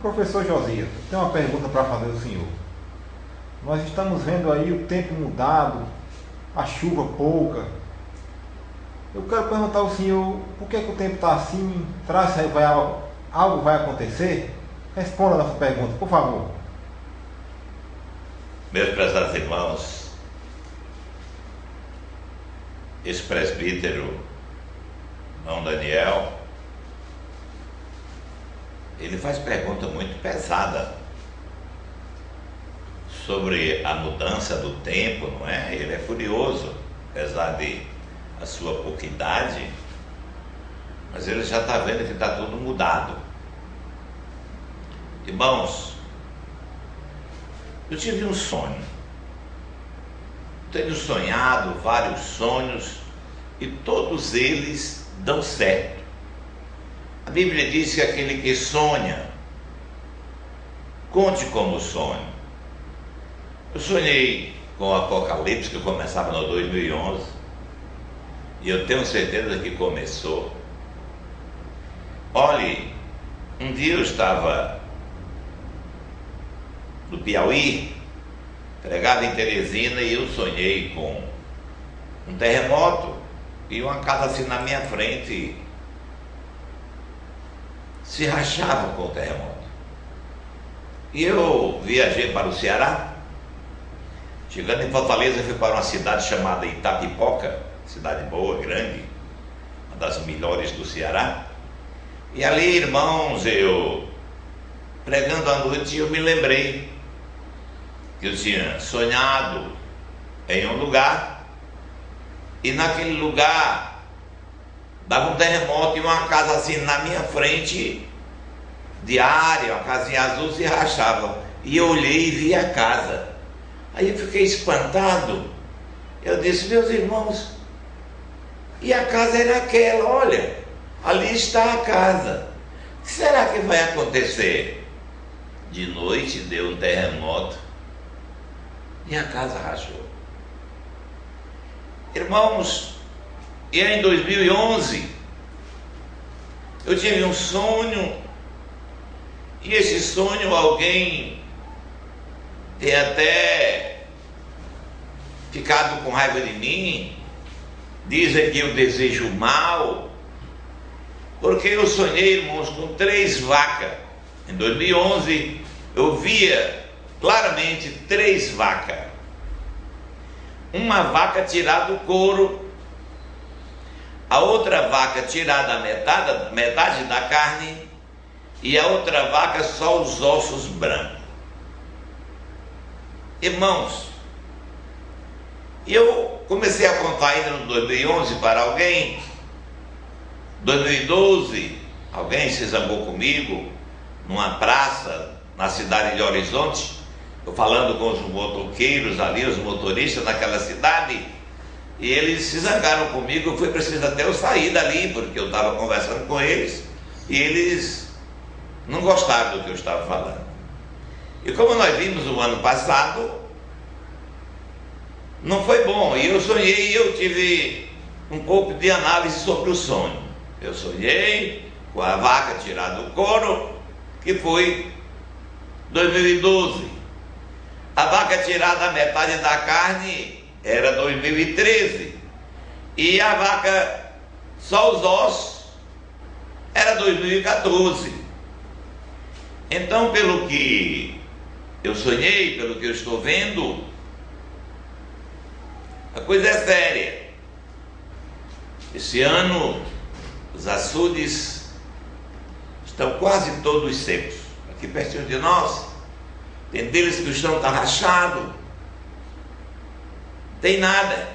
Professor Josias, eu tenho uma pergunta para fazer ao senhor. Nós estamos vendo aí o tempo mudado, a chuva pouca. Eu quero perguntar ao senhor por que o tempo está assim? Será que algo vai acontecer? Responda a nossa pergunta, por favor. Meus prezados irmãos, esse presbítero, irmão Daniel, ele faz pergunta muito pesada sobre a mudança do tempo, não é? Ele é curioso, apesar de a sua pouca idade, mas ele já está vendo que está tudo mudado. Irmãos, eu tive um sonho. Tenho sonhado vários sonhos e todos eles dão certo. A Bíblia diz que aquele que sonha, conte como sonho. Eu sonhei com o Apocalipse, que começava no 2011, e eu tenho certeza que começou. Olhe, um dia eu estava no Piauí, pregava em Teresina, e eu sonhei com um terremoto e uma casa assim na minha frente se rachava com o terremoto. E eu viajei para o Ceará. Chegando em Fortaleza, fui para uma cidade chamada Itapipoca, cidade boa, grande, uma das melhores do Ceará. E ali, irmãos, eu pregando à noite, eu me lembrei que eu tinha sonhado em um lugar, e naquele lugar dava um terremoto e uma casa assim na minha frente, de área, uma casinha azul, se rachava. E eu olhei e vi a casa. Aí eu fiquei espantado. Eu disse: meus irmãos, e a casa era aquela, olha, ali está a casa. O que será que vai acontecer? De noite deu um terremoto e a casa rachou. Irmãos, e em 2011 eu tive um sonho, e esse sonho alguém tem até ficado com raiva de mim, dizem que eu desejo mal, porque eu sonhei, irmãos, com 3 vacas. Em 2011 eu via claramente 3 vacas. Uma vaca tirada do couro, a outra vaca tirada a metade da carne, e a outra vaca só os ossos brancos. Irmãos, eu comecei a contar ainda no 2011 para alguém. 2012, alguém se zangou comigo numa praça na cidade de Horizonte, eu falando com os motoqueiros ali, os motoristas naquela cidade, e eles se zangaram comigo. Foi preciso até eu sair dali, porque eu estava conversando com eles e eles não gostaram do que eu estava falando. E como nós vimos o ano passado, não foi bom. E eu sonhei, e eu tive um pouco de análise sobre o sonho. Eu sonhei com a vaca tirada do couro, que foi 2012. A vaca tirada a metade da carne era 2013. E a vaca só os ossos era 2014. Então, pelo que eu sonhei, pelo que eu estou vendo, a coisa é séria. Esse ano os açudes estão quase todos secos. Aqui pertinho de nós, tem deles que o chão está rachado, não tem nada,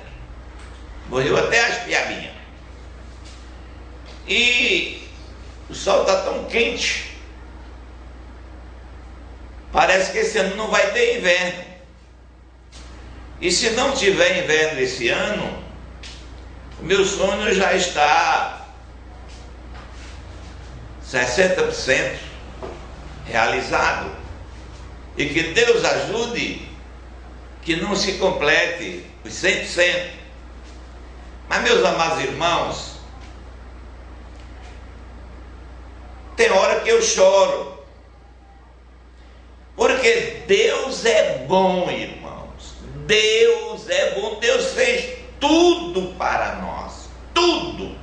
morreu até as piabinhas. E o sol está tão quente, parece que esse ano não vai ter inverno. E se não tiver inverno esse ano, o meu sonho já está 60% realizado. E que Deus ajude que não se complete os 100%. Mas, meus amados irmãos, tem hora que eu choro, bom, irmãos. Deus é bom. Deus fez tudo para nós. Tudo.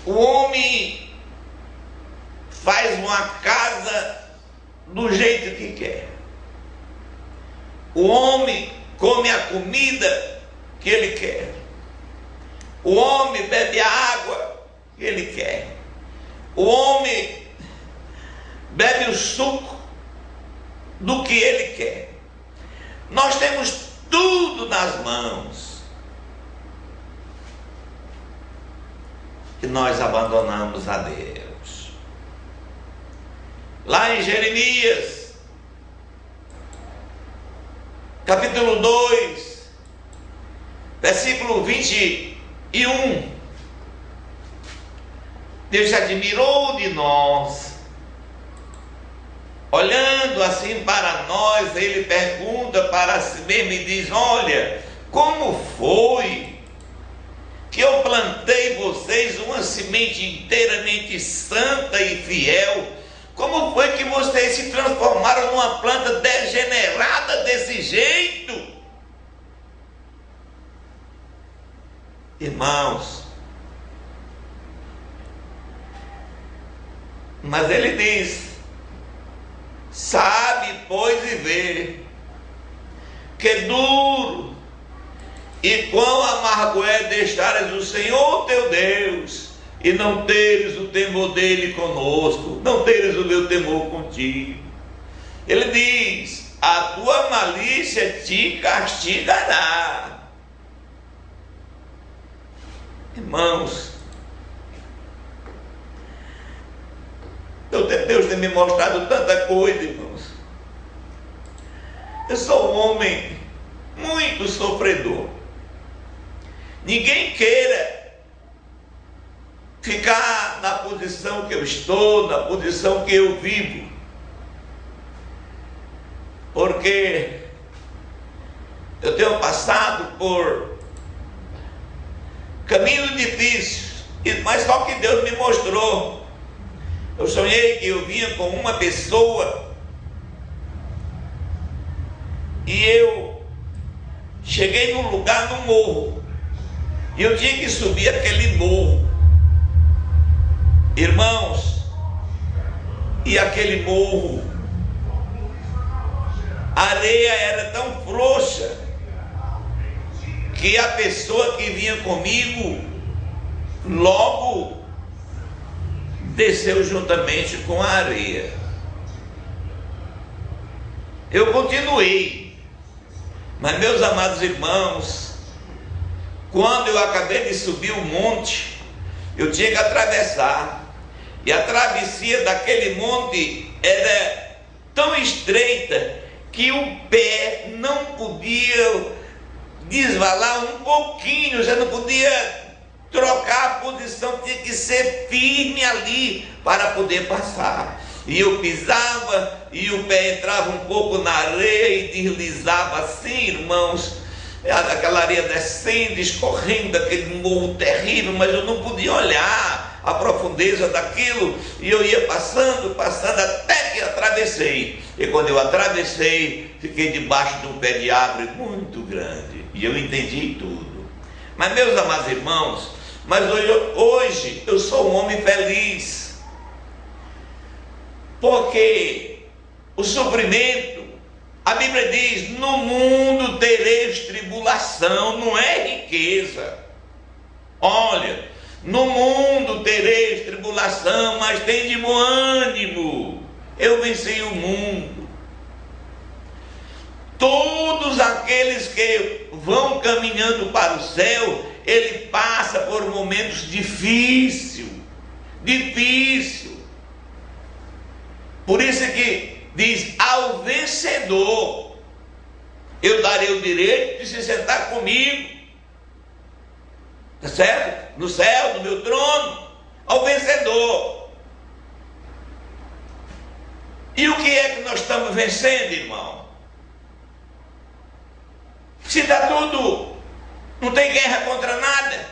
O homem faz uma casa do jeito que quer. O homem come a comida que ele quer. O homem bebe a água que ele quer. O homem bebe o suco do que ele quer. Nós temos tudo nas mãos. E nós abandonamos a Deus. Lá em Jeremias, capítulo 2, versículo 21, Deus se admirou de nós. Olhando assim para nós, Ele pergunta para si mesmo e diz: olha, como foi que eu plantei vocês uma semente inteiramente santa e fiel? Como foi que vocês se transformaram numa planta degenerada desse jeito? Irmãos, mas Ele diz: sabe, pois, e vê que duro e quão amargo é deixares o Senhor teu Deus e não teres o temor dele conosco, não teres o meu temor contigo. Ele diz: a tua malícia te castigará. Irmãos, Deus tem me mostrado tanta coisa, irmãos. Eu sou um homem muito sofredor. Ninguém queira ficar na posição que eu estou, na posição que eu vivo, porque eu tenho passado por caminhos difíceis, mas só que Deus me mostrou. Eu sonhei que eu vinha com uma pessoa e eu cheguei num lugar, num morro, e eu tinha que subir aquele morro, irmãos, e aquele morro, a areia era tão frouxa que a pessoa que vinha comigo logo desceu juntamente com a areia. Eu continuei, mas, meus amados irmãos, quando eu acabei de subir o monte, eu tinha que atravessar, e a travessia daquele monte era tão estreita que o pé não podia desvalar um pouquinho, já não podia trocar a posição, tinha que ser firme ali para poder passar. E eu pisava e o pé entrava um pouco na areia e deslizava assim, irmãos, aquela areia descendo, escorrendo, aquele morro terrível, mas eu não podia olhar a profundeza daquilo, e eu ia passando, até que atravessei. E quando eu atravessei, fiquei debaixo de um pé de árvore muito grande, e eu entendi tudo. Mas, meus amados irmãos, hoje eu sou um homem feliz, porque o sofrimento, a Bíblia diz: no mundo tereis tribulação, não é riqueza. Olha, no mundo tereis tribulação, mas tem de bom ânimo, eu venci o mundo. Todos aqueles que vão caminhando para o céu, ele passa por momentos difíceis. Por isso é que diz: ao vencedor eu darei o direito de se sentar comigo, tá certo? No céu, no meu trono, ao vencedor. E o que é que nós estamos vencendo, irmão? Se dá tudo, não tem guerra contra nada.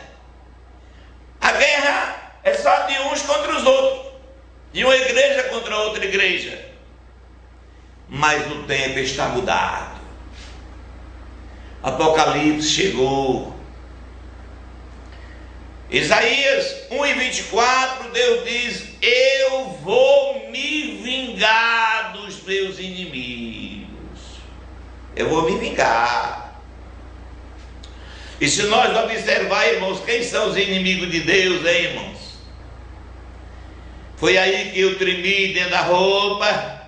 A guerra é só de uns contra os outros, de uma igreja contra outra igreja. mas o tempo está mudado. Apocalipse chegou. Isaías 1:24, Deus diz: eu vou me vingar dos meus inimigos. Eu vou me vingar. E se nós observar, irmãos, quem são os inimigos de Deus, hein, irmãos? Foi aí que eu tremi dentro da roupa.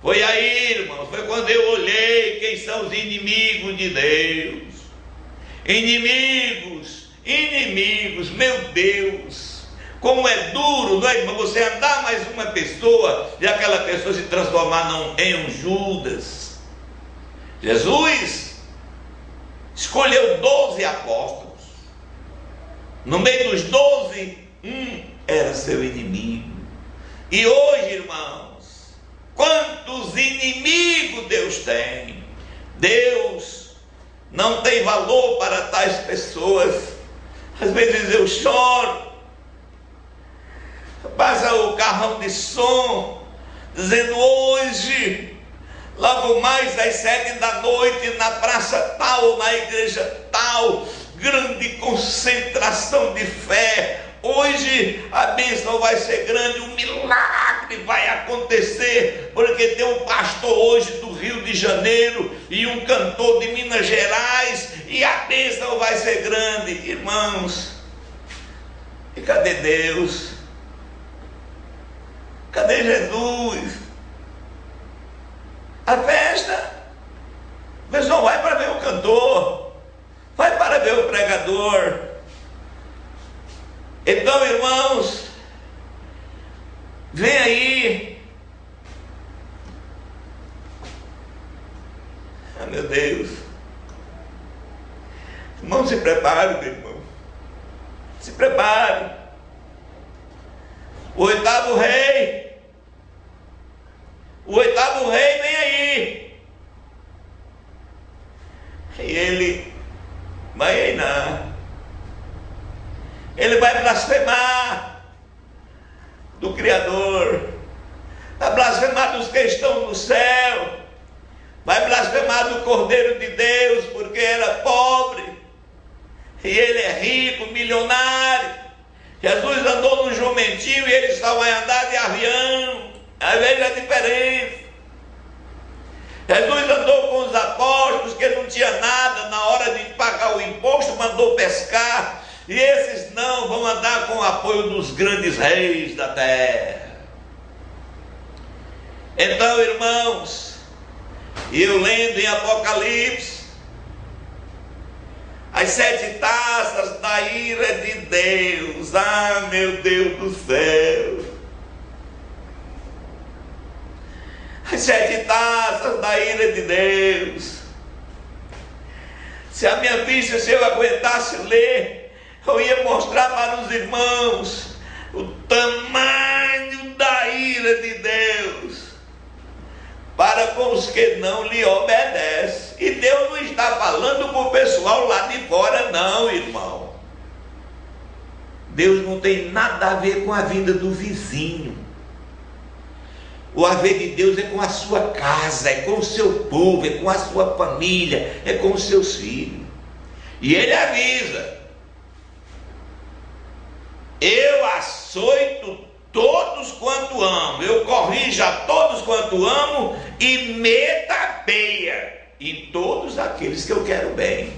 Foi aí, irmãos, foi quando eu olhei quem são os inimigos de Deus. Inimigos, meu Deus, como é duro, não é, irmão, você andar mais uma pessoa e aquela pessoa se transformar em um Judas. Jesus escolheu 12 apóstolos. No meio dos 12, um era seu inimigo. E hoje, irmãos, quantos inimigos Deus tem? Deus não tem valor para tais pessoas. Às vezes eu choro, passa o carrão de som, dizendo: hoje, logo mais às 7 da noite, na praça tal, na igreja tal, grande concentração de fé. Hoje a bênção vai ser grande, um milagre vai acontecer, porque tem um pastor hoje do Rio de Janeiro e um cantor de Minas Gerais, e a bênção vai ser grande. Irmãos, e cadê Deus? Cadê Jesus? A festa, o pessoal vai para ver o cantor, vai para ver o pregador. Então, irmãos, vem aí. Ah, meu Deus. Irmão, se prepare, meu irmão. Se prepare. O oitavo rei vem aí. E ele vai reinar. Ele vai blasfemar do Criador, vai blasfemar dos que estão no céu, vai blasfemar do Cordeiro de Deus, porque era pobre e ele é rico, milionário. Jesus andou num jumentinho e ele só vai andar de avião. Veja a diferença. Jesus andou com os apóstolos que não tinha nada, na hora de pagar o imposto mandou pescar. E esses não vão andar com o apoio dos grandes reis da terra. Então, irmãos, eu lendo em Apocalipse, as 7 taças da ira de Deus. Ah, meu Deus do céu. As 7 taças da ira de Deus. Se a minha vista, se eu aguentasse ler, eu ia mostrar para os irmãos o tamanho da ira de Deus para com os que não lhe obedecem. E Deus não está falando para o pessoal lá de fora, não, irmão. Deus não tem nada a ver com a vida do vizinho. O haver de Deus é com a sua casa, é com o seu povo, é com a sua família, é com os seus filhos. E ele avisa: eu açoito todos quanto amo, eu corrijo a todos quanto amo e meta a peia em todos aqueles que eu quero bem.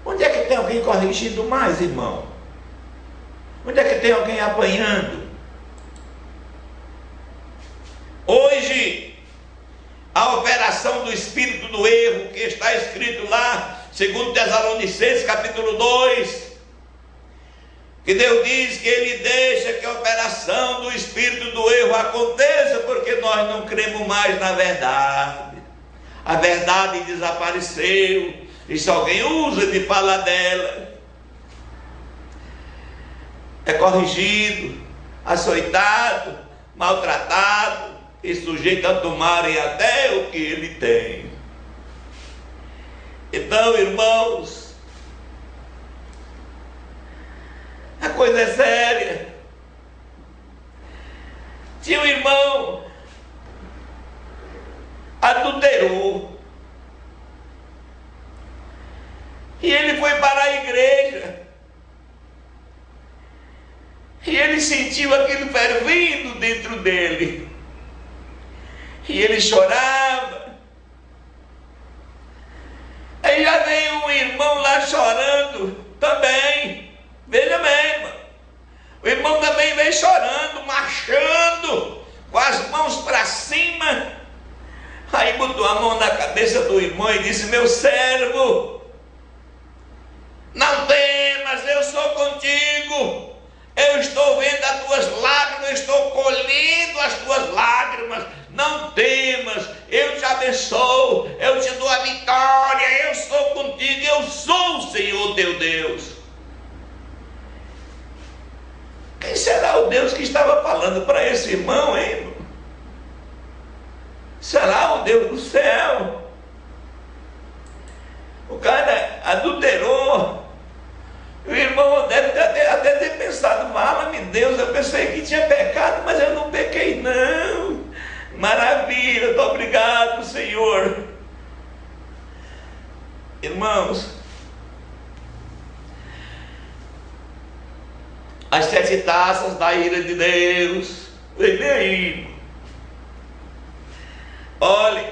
Onde é que tem alguém corrigindo mais, irmão? Onde é que tem alguém apanhando? Hoje, a operação do espírito do erro, que está escrito lá, segundo Tessalonicenses capítulo 2, que Deus diz que Ele deixa que a operação do espírito do erro aconteça, porque nós não cremos mais na verdade. A verdade desapareceu, e se alguém usa de falar dela, é corrigido, açoitado, maltratado e sujeito a tomarem até o que ele tem. Então, irmãos, a coisa é séria. Tinha um irmão E ele sentiu aquilo fervendo dentro dele. E ele chorava. Aí já veio um irmão lá chorando também. Veja bem, irmão. O irmão também veio chorando, marchando, com as mãos para cima. Aí botou a mão na cabeça do irmão e disse: meu servo, não temas, eu sou contigo. Eu estou vendo as tuas lágrimas, eu estou colhendo as tuas lágrimas. Não temas, eu te abençoo, eu te dou a vitória, eu sou contigo, eu sou o Senhor teu Deus. Quem será o Deus que estava falando para esse irmão, hein, irmão? Será o Deus do céu? O cara adulterou. O irmão deve até ter pensado: fala-me Deus, eu pensei que tinha pecado, mas eu não pequei não. Maravilha, muito obrigado, Senhor. Irmãos, as 7 taças da ira de Deus. Vem aí. Olhe,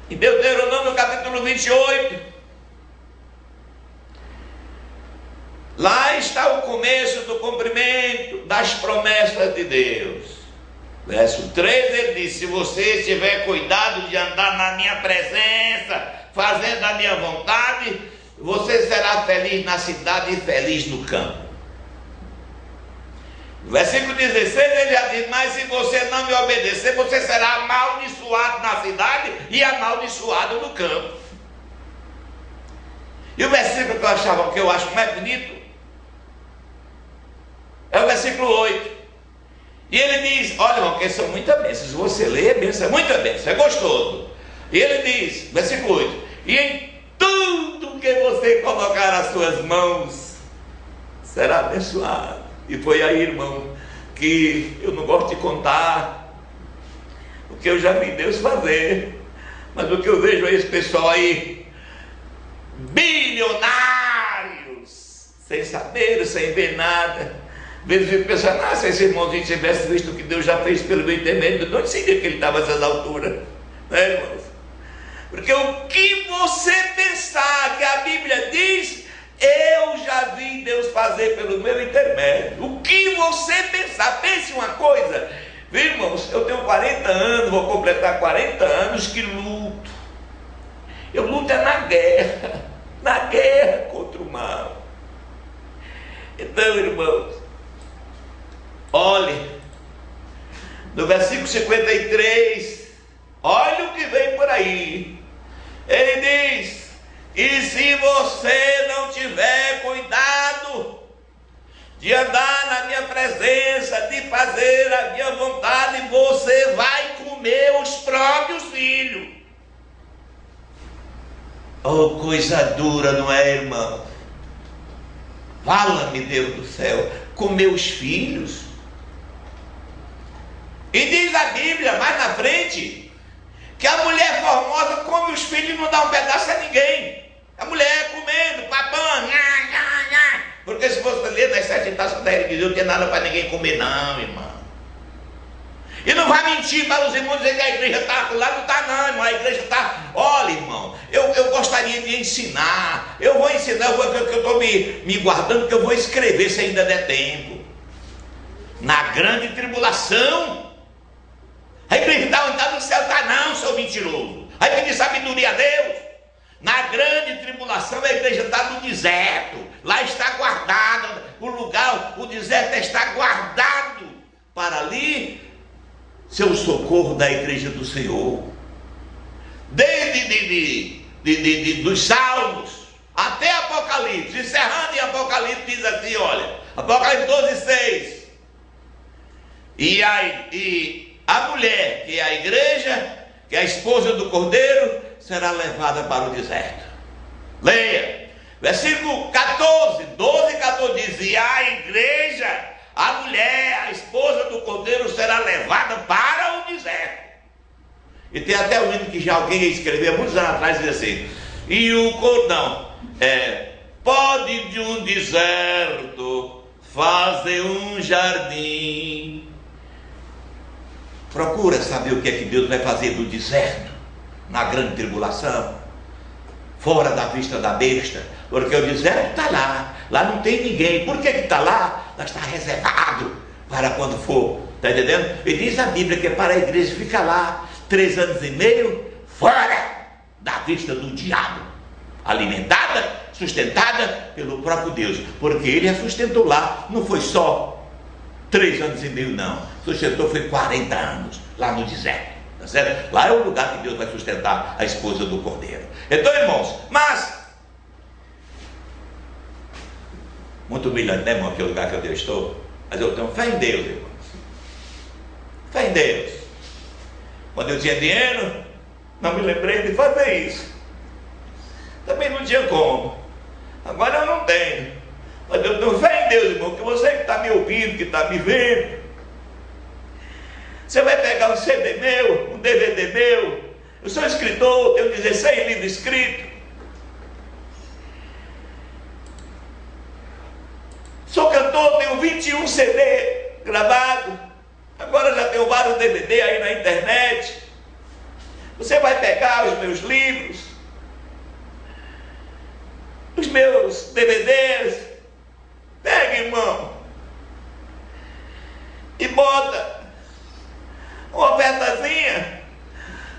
em Deuteronômio capítulo 28, lá está o começo do cumprimento das promessas de Deus. Verso 3, ele diz: se você tiver cuidado de andar na minha presença, fazendo a minha vontade, você será feliz na cidade e feliz no campo. No versículo 16 ele já diz: mas se você não me obedecer, você será amaldiçoado na cidade e amaldiçoado no campo. E o versículo que eu acho mais bonito é o versículo 8. E ele diz: olha, irmão, que são muitas bênçãos. Se você lê, é bênção, é muita bênção, é gostoso. E ele diz, versículo 8: e em tudo que você colocar as suas mãos, será abençoado. E foi aí, irmão, que eu não gosto de contar o que eu já vi Deus fazer, mas o que eu vejo é esse pessoal aí, bilionários, sem saber, sem ver nada. Às vezes eu fico pensando: se esse irmãozinho tivesse visto o que Deus já fez pelo meu intermédio, não seria que ele estava a essas alturas, né, irmãos? Porque o que você pensar que a Bíblia diz, eu já vi Deus fazer pelo meu intermédio. O que você pensar, pense uma coisa, viu, irmãos? Eu tenho 40 anos, vou completar 40 anos que luto. Eu luto na guerra contra o mal. Então, irmãos, olhe, no versículo 53, olha o que vem por aí. Ele diz: e se você não tiver cuidado de andar na minha presença, de fazer a minha vontade, você vai comer os próprios filhos. Oh, coisa dura, não é, irmão? Fala-me, Deus do céu, comer os filhos. E diz a Bíblia mais na frente que a mulher formosa come os filhos e não dá um pedaço a ninguém. A mulher comendo, papando, porque se você ler nas 7 taças da ira de Deus, não tem nada para ninguém comer não, irmão. E não vai mentir para os irmãos dizer que a igreja está lá, não está não, irmão. A igreja está, olha, irmão, eu gostaria de ensinar, eu vou ensinar, eu estou me guardando, porque eu vou escrever se ainda der tempo. Na grande tribulação, a igreja está no céu, está não, seu mentiroso. Aí pedir sabedoria a Deus. Na grande tribulação, a igreja está no deserto. Lá está guardada, o deserto está guardado para ali ser o socorro da igreja do Senhor. Desde dos Salmos até Apocalipse, encerrando em Apocalipse, diz assim, olha, Apocalipse 12:6. E a mulher, que é a igreja, que é a esposa do Cordeiro, será levada para o deserto. Leia, versículo 14, 12 e 14 diz: e a igreja, a mulher, a esposa do Cordeiro, será levada para o deserto. E tem até um hino que já alguém escreveu muitos anos atrás, diz assim: e o cordão pode de um deserto fazer um jardim. Procura saber o que é que Deus vai fazer do deserto, na grande tribulação, fora da vista da besta, porque o deserto está lá, lá não tem ninguém. Por que está lá? Lá está reservado para quando for, está entendendo? E diz a Bíblia que é para a igreja ficar lá 3 anos e meio, fora da vista do diabo, alimentada, sustentada pelo próprio Deus, porque ele a sustentou lá, não foi só 3 anos e meio não, sustentou foi 40 anos, lá no deserto, tá certo? Lá é o lugar que Deus vai sustentar a esposa do cordeiro. Então, irmãos, mas muito humilhante, né, irmão, que é o lugar que eu estou, mas eu tenho fé em Deus, irmãos, fé em Deus. Quando eu tinha dinheiro, não me lembrei de fazer isso, também não tinha como. Agora eu não tenho, mas eu tenho fé em Deus, irmão, que você que está me ouvindo, que está me vendo, você vai pegar um CD meu, um DVD meu. Eu sou escritor, tenho 16 livros escritos, sou cantor, tenho 21 CD gravados, agora já tenho vários DVD aí na internet. Você vai pegar os meus livros, os meus DVDs, pega, irmão, e bota uma ofertazinha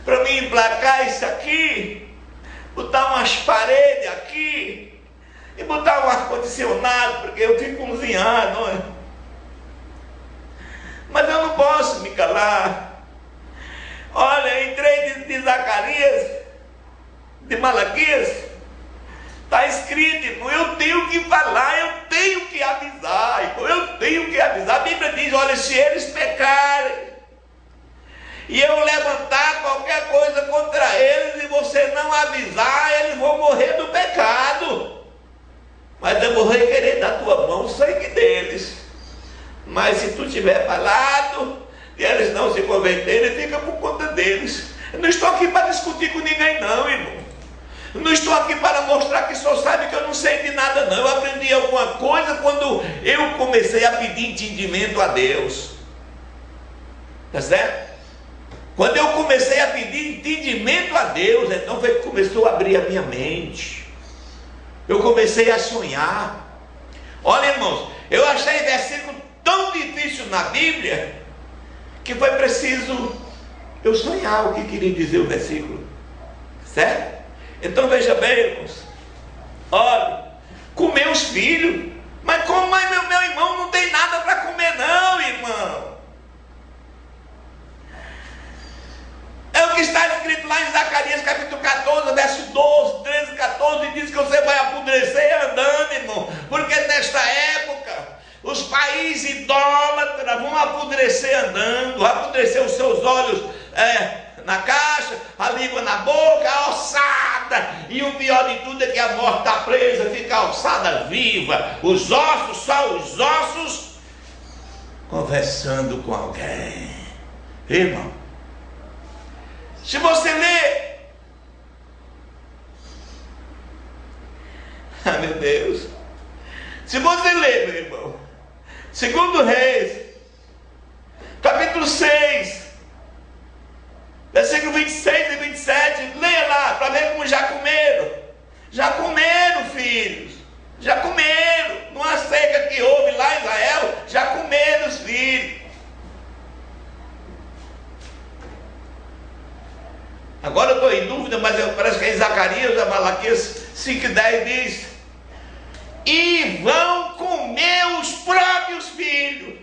para mim emplacar isso aqui, botar umas paredes aqui e botar um ar-condicionado, porque eu fico cozinhando, não é? Mas eu não posso me calar. Olha, entrei de Zacarias, de Malaquias, está escrito, irmão, eu tenho que falar, eu tenho que avisar, irmão, eu tenho que avisar. A Bíblia diz, olha, se eles pecarem e eu levantar qualquer coisa contra eles e você não avisar, eles vão morrer do pecado, mas eu vou requerer da tua mão o sangue deles. Mas se tu tiver falado e eles não se converterem, fica por conta deles. Eu não estou aqui para discutir com ninguém não, irmão. Eu não estou aqui para mostrar que só sabe que eu não sei de nada não. Eu aprendi alguma coisa quando eu comecei a pedir entendimento a Deus. Tá certo? Quando eu comecei a pedir entendimento a Deus, então foi que começou a abrir a minha mente. Eu comecei a sonhar. Olha, irmãos, eu achei versículo tão difícil na Bíblia que foi preciso eu sonhar o que queria dizer o versículo. Certo? Então veja bem, irmãos, olha, com meus filhos, mas como meu irmão não tem nada para comer não, irmão. É o que está escrito lá em Zacarias capítulo 14, verso 12, 13, 14, diz que você vai apodrecer andando, irmão, porque nesta época os países idólatras vão apodrecer andando, vão apodrecer os seus olhos na caixa, a língua na boca, a ossada, e o pior de tudo é que a morte está presa, fica a ossada viva, os ossos, só os ossos, conversando com alguém. Irmão, se você ler, meu Deus, se você ler, meu irmão, 2 Reis, capítulo 6, versículo 26 e 27, leia lá, para ver como já comeram, filhos, já comeram, numa seca que houve lá em Israel, já comeram os filhos. Agora eu estou em dúvida, mas parece que é em Zacarias, a Malaquias 5:10 diz, e vão comer os próprios filhos.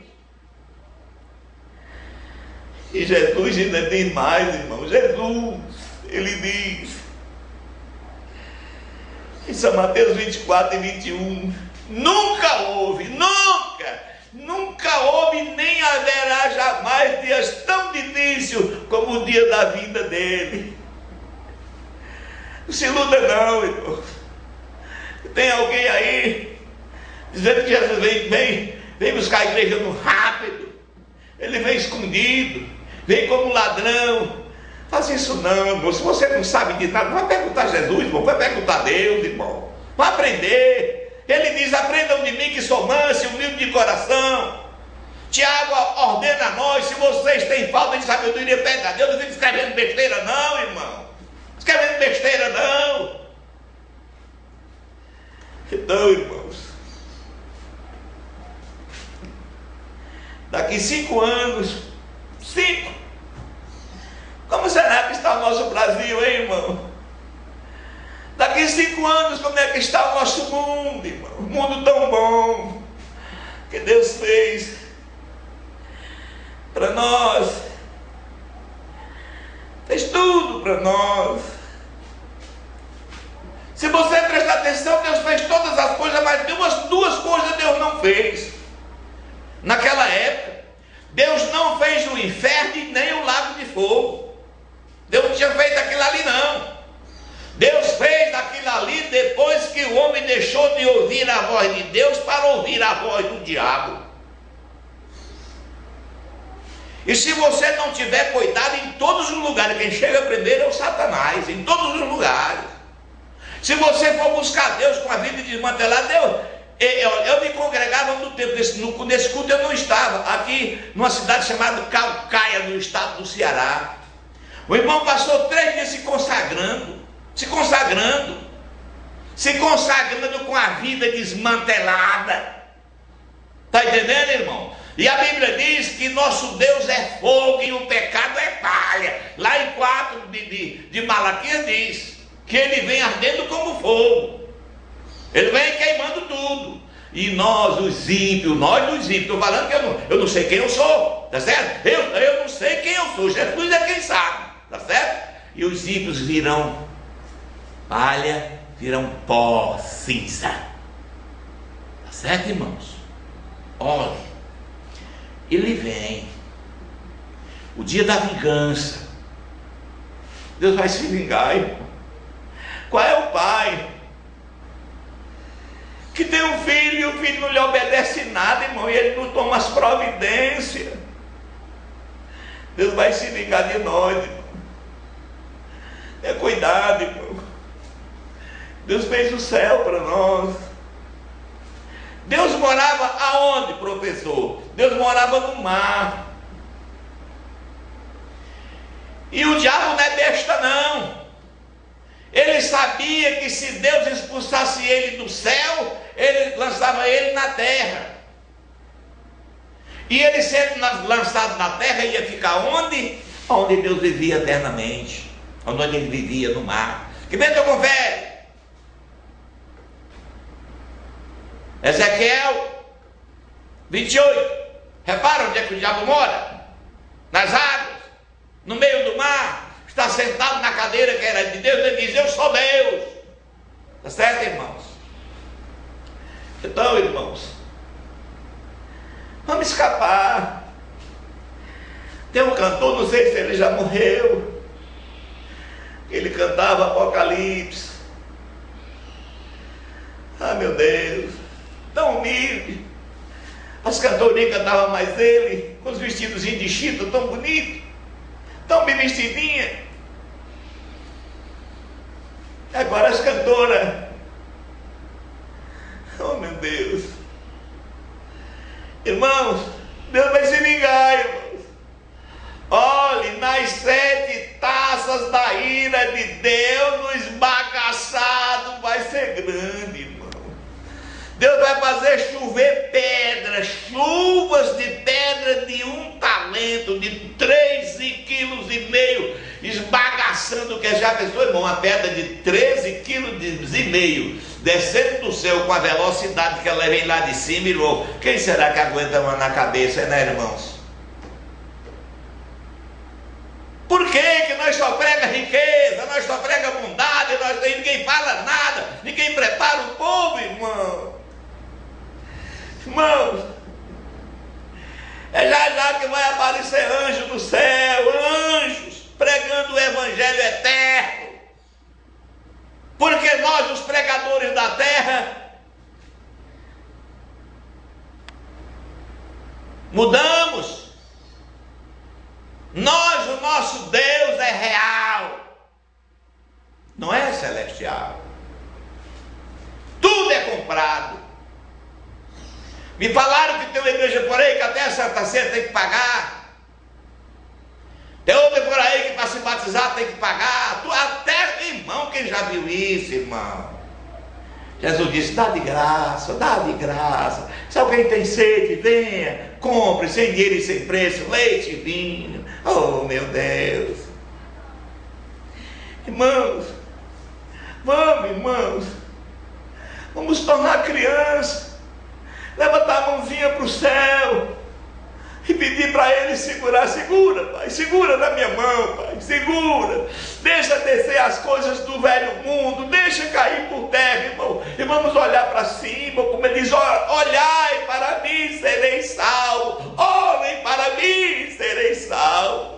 E Jesus ainda tem mais, irmão. Jesus, ele diz em São Mateus 24 e 21, nunca houve nem haverá jamais dias tão difíceis como o dia da vinda dele. Não se iluda não, irmão. Tem alguém aí dizendo que Jesus vem buscar a igreja no rápido, ele vem escondido, vem como ladrão. Faz isso não, irmão. Se você não sabe de nada, vai perguntar a Jesus, irmão. Vai perguntar a Deus, irmão. Vai aprender. Ele diz, aprendam de mim que sou manso e humilde de coração. Tiago ordena a nós: se vocês têm falta de sabedoria, pede a Deus. Não fica escrevendo besteira não, irmão. Escrevendo besteira não. Então, irmãos, daqui 5 anos, como será que está o nosso Brasil, hein, irmão? Daqui 5 anos, como é que está o nosso mundo, irmão? Um mundo tão bom que Deus fez para nós, fez tudo para nós. Se você prestar atenção, Deus fez todas as coisas, mas duas coisas Deus não fez. Naquela época, Deus não fez o inferno e nem o lago de fogo. Deus não tinha feito aquilo ali não. Deus fez aquilo ali depois que o homem deixou de ouvir a voz de Deus para ouvir a voz do diabo. E se você não tiver cuidado, em todos os lugares, quem chega primeiro é o Satanás, em todos os lugares. Se você for buscar Deus com a vida desmantelada, eu me congregava no tempo, nesse culto eu não estava, aqui numa cidade chamada Calcaia, no estado do Ceará. O irmão passou 3 dias se consagrando com a vida desmantelada. Está entendendo, irmão? E a Bíblia diz que nosso Deus é fogo e o pecado é palha. Lá em 4 de Malaquias diz que ele vem ardendo como fogo. Ele vem queimando tudo. E nós, os ímpios, estou falando que eu não sei quem eu sou, tá certo? Eu não sei quem eu sou, Jesus é quem sabe, tá certo? E os ímpios virão palha, virão pó, cinza. Tá certo, irmãos? Olha, ele vem, o dia da vingança. Deus vai se vingar, irmão. Qual é o pai que tem um filho e o filho não lhe obedece nada, irmão, e ele não toma as providências? Deus vai se vingar de nós, irmão. É cuidado, irmão. Deus fez o céu para nós. Deus morava aonde, professor? Deus morava no mar. E o diabo não é besta não. Ele sabia que se Deus expulsasse ele do céu, ele lançava ele na terra. E ele sendo lançado na terra, ia ficar onde? Onde Deus vivia eternamente. Onde ele vivia, no mar. Que bem que eu confere. Ezequiel 28. Repara onde é que o diabo mora? Nas águas, no meio do mar. Está sentado na cadeira que era de Deus. Ele diz: eu sou Deus. Está certo, irmãos? Então, irmãos, vamos escapar. Tem um cantor, não sei se ele já morreu, ele cantava Apocalipse. Ah, meu Deus, tão humilde. As cantorinhas cantavam mais ele, com os vestidozinhos de chita, tão bonito, tão bem vestidinha. Agora as cantoras, oh meu Deus, irmãos, Deus vai se vingar, irmãos. Olhe, nas 7 taças da ira de Deus, o esbagaçado vai ser grande, irmão. Deus vai fazer chover pedras, chuvas de pedra de 1 talento, de 3,5 kg, esbagaçando, que já pensou, irmão, uma pedra de 13,5 kg, descendo do céu com a velocidade que ela vem lá de cima, irmão. Quem será que aguenta uma na cabeça, né, irmãos? Por que nós só prega riqueza, nós só prega bondade, ninguém fala nada, ninguém prepara o povo, irmão? Irmãos, é já que vai aparecer anjo no céu, anjos pregando o evangelho eterno, porque nós, os pregadores da terra, mudamos. Nós, o nosso Deus é real, não é celestial. Tudo é comprado. Me falaram que tem uma igreja por aí que até a Santa Ceia tem que pagar. Tem outra por aí que para se batizar tem que pagar. Tu até, irmão, quem já viu isso, irmão? Jesus disse, dá de graça, dá de graça. Se alguém tem sede, venha, compre, sem dinheiro e sem preço, leite e vinho. Oh, meu Deus. Irmãos, vamos tornar criança, levantar a mãozinha para o céu e pedir para Ele segurar. Segura, Pai, segura na minha mão, Pai, segura. Deixa descer as coisas do velho mundo, deixa cair por terra, irmão. E vamos olhar para cima, como Ele diz, olhai para mim, serei salvo. Olhem para mim, serei salvo.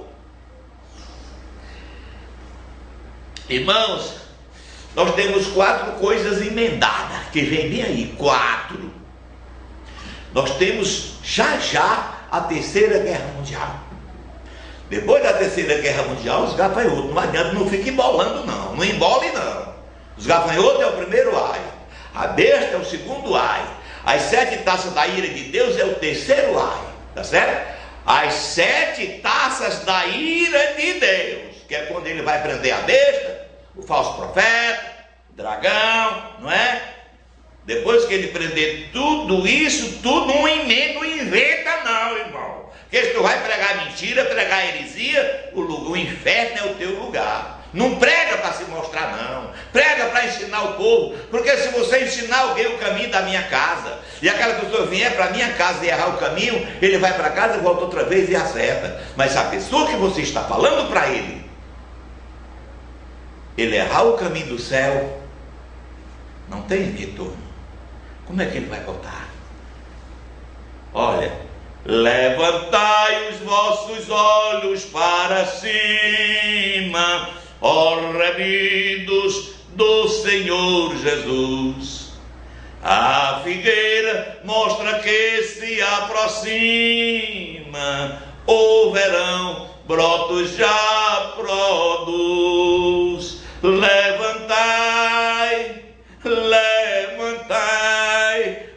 Irmãos, nós temos 4 coisas emendadas, que vem bem aí, 4. Nós temos já a Terceira Guerra Mundial. Depois da Terceira Guerra Mundial, os gafanhotos, não adianta, não fica embolando não embole não. Os gafanhotos é o primeiro ai, a besta é o segundo ai, as 7 taças da ira de Deus é o terceiro ai, tá certo? As 7 taças da ira de Deus, que é quando ele vai prender a besta, o falso profeta, o dragão, não é? Depois que ele prender tudo isso, tudo não inventa não, irmão. Porque se tu vai pregar mentira, pregar heresia, o inferno é o teu lugar. Não prega para se mostrar não, prega para ensinar o povo. Porque se você ensinar alguém o caminho da minha casa, e aquela pessoa vier para a minha casa e errar o caminho, ele vai para casa, volta outra vez e acerta. Mas se a pessoa que você está falando para ele errar o caminho do céu, não tem retorno. Como é que ele vai voltar? Olha, levantai os vossos olhos para cima, ó remidos do Senhor Jesus. A figueira mostra que se aproxima, o verão brotos já produz. Levantai, levantai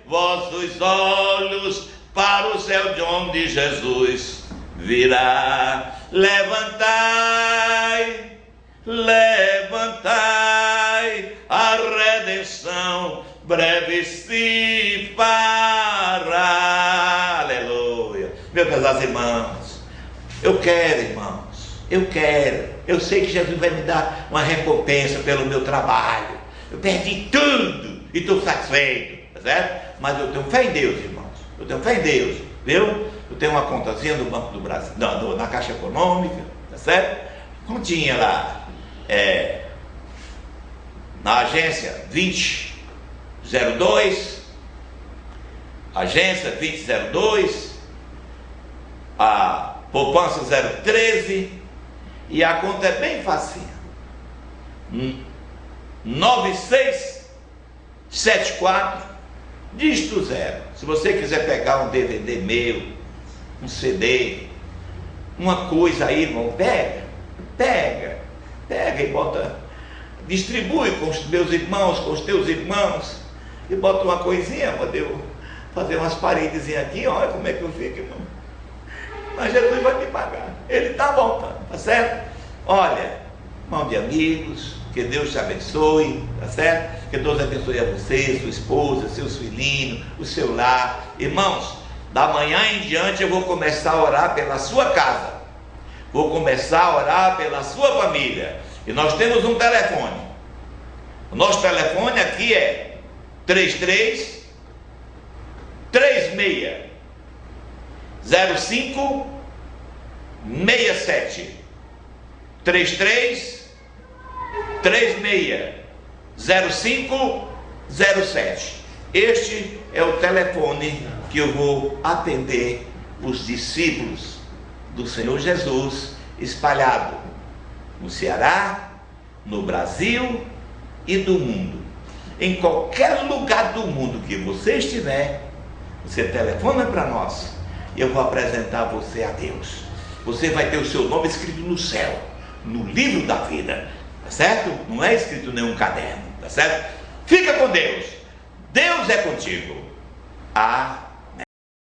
vossos olhos para o céu de onde Jesus virá. Levantai, levantai, a redenção breve se fará. Aleluia. Meus pesados irmãos, eu quero, irmãos, eu sei que Jesus vai me dar uma recompensa pelo meu trabalho. Eu perdi tudo e estou satisfeito, tá certo? Mas eu tenho fé em Deus, irmãos. Eu tenho fé em Deus, viu? Eu tenho uma contazinha no Banco do Brasil, na Caixa Econômica, tá certo? Continha lá, na agência 2002, agência 2002, a poupança 013, e a conta é bem facinha. 9674 dígito 0. Se você quiser pegar um DVD meu, um CD, uma coisa aí, irmão, pega e bota, distribui com os meus irmãos, com os teus irmãos, e bota uma coisinha para eu fazer umas paredezinhas aqui. Olha como é que eu fico, irmão. Mas Jesus vai me pagar, Ele está voltando, tá certo? Olha, irmão de amigos, que Deus te abençoe, tá certo? Que Deus abençoe a você, sua esposa, seus filhinhos, o seu lar. Irmãos, da manhã em diante eu vou começar a orar pela sua casa, vou começar a orar pela sua família. E nós temos um telefone. O nosso telefone aqui é 33 36 05 67 33 36 05 07. Este é o telefone que eu vou atender os discípulos do Senhor Jesus espalhado no Ceará, no Brasil e do mundo. Em qualquer lugar do mundo que você estiver, você telefona para nós e eu vou apresentar você a Deus. Você vai ter o seu nome escrito no céu, no livro da vida, tá certo? Não é escrito em nenhum caderno, tá certo? Fica com Deus. Deus é contigo. Amém.